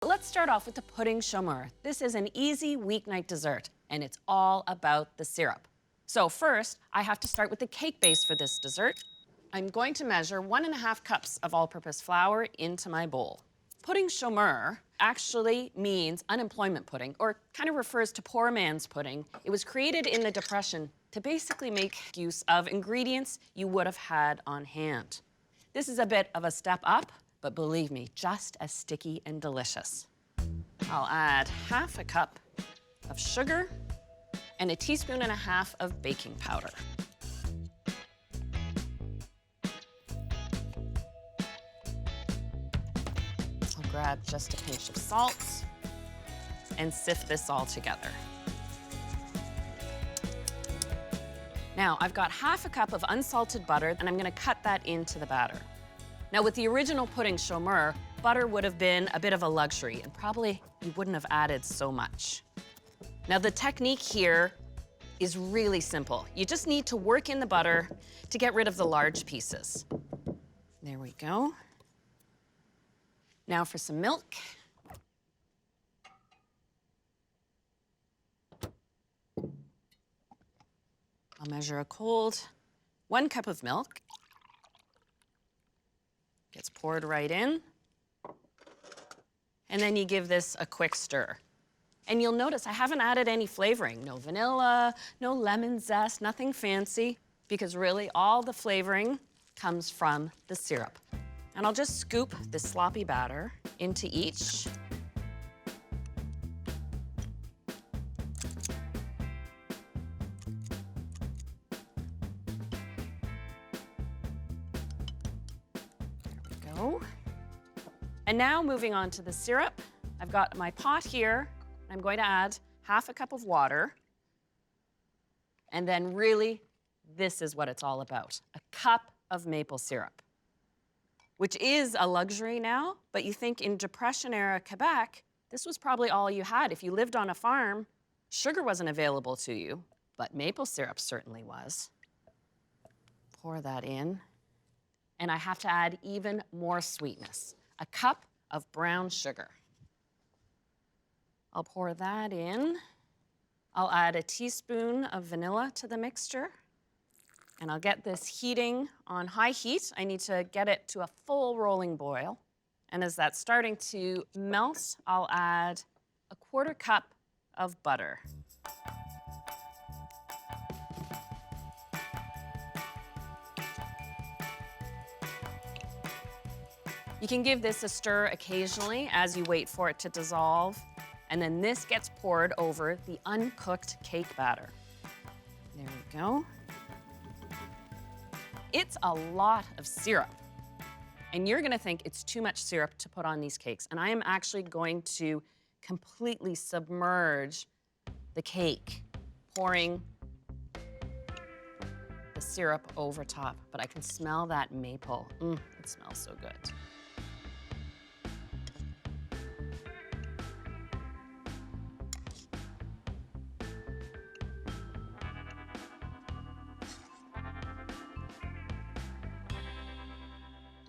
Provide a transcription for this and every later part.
Let's start off with the pudding chomeur. This is an easy weeknight dessert, and it's all about the syrup. So first, I have to start with the cake base for this dessert. I'm going to measure 1.5 cups of all-purpose flour into my bowl. Pudding chomeur actually means unemployment pudding, or kind of refers to poor man's pudding. It was created in the Depression to basically make use of ingredients you would have had on hand. This is a bit of a step up, but believe me, just as sticky and delicious. I'll add 1/2 cup of sugar and 1.5 teaspoons of baking powder. I'll grab just a pinch of salt and sift this all together. Now, I've got 1/2 cup of unsalted butter, and I'm gonna cut that into the batter. Now, with the original pudding chomeur, butter would have been a bit of a luxury, and probably you wouldn't have added so much. Now, the technique here is really simple. You just need to work in the butter to get rid of the large pieces. There we go. Now for some milk. I'll measure a cold 1 cup of milk. Gets poured right in. And then you give this a quick stir. And you'll notice I haven't added any flavoring. No vanilla, no lemon zest, nothing fancy, because really all the flavoring comes from the syrup. And I'll just scoop this sloppy batter into each. And now moving on to the syrup, I've got my pot here. I'm going to add 1/2 cup of water. And then really, this is what it's all about, a cup of maple syrup, which is a luxury now, but you think in Depression-era Quebec, this was probably all you had. If you lived on a farm, sugar wasn't available to you, but maple syrup certainly was. Pour that in. And I have to add even more sweetness. 1 cup of brown sugar. I'll pour that in. I'll add 1 teaspoon of vanilla to the mixture. And I'll get this heating on high heat. I need to get it to a full rolling boil. And as that's starting to melt, I'll add 1/4 cup of butter. You can give this a stir occasionally as you wait for it to dissolve, and then this gets poured over the uncooked cake batter. There we go. It's a lot of syrup, and you're gonna think it's too much syrup to put on these cakes, and I am actually going to completely submerge the cake, pouring the syrup over top, but I can smell that maple. It smells so good.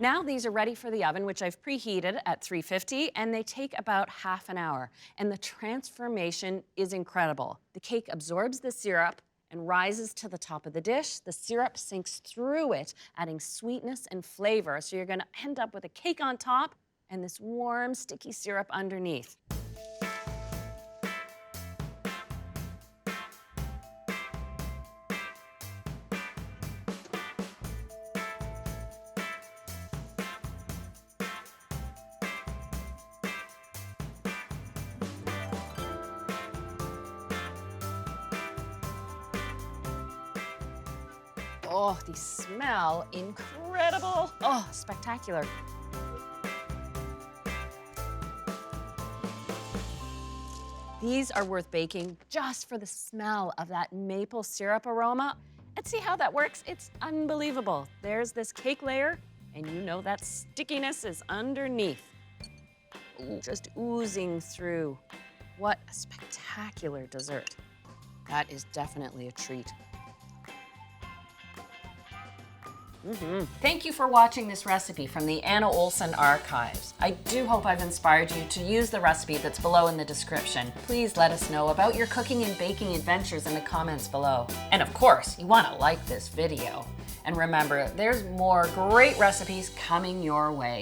Now these are ready for the oven, which I've preheated at 350, and they take about 1/2 hour. And the transformation is incredible. The cake absorbs the syrup and rises to the top of the dish. The syrup sinks through it, adding sweetness and flavor. So you're gonna end up with a cake on top and this warm, sticky syrup underneath. Oh, these smell incredible. Oh, spectacular. These are worth baking just for the smell of that maple syrup aroma. And see how that works? It's unbelievable. There's this cake layer, and you know that stickiness is underneath. Ooh, just oozing through. What a spectacular dessert. That is definitely a treat. Thank you for watching this recipe from the Anna Olson archives. I do hope I've inspired you to use the recipe that's below in the description. Please let us know about your cooking and baking adventures in the comments below. And of course, you want to like this video. And remember, there's more great recipes coming your way.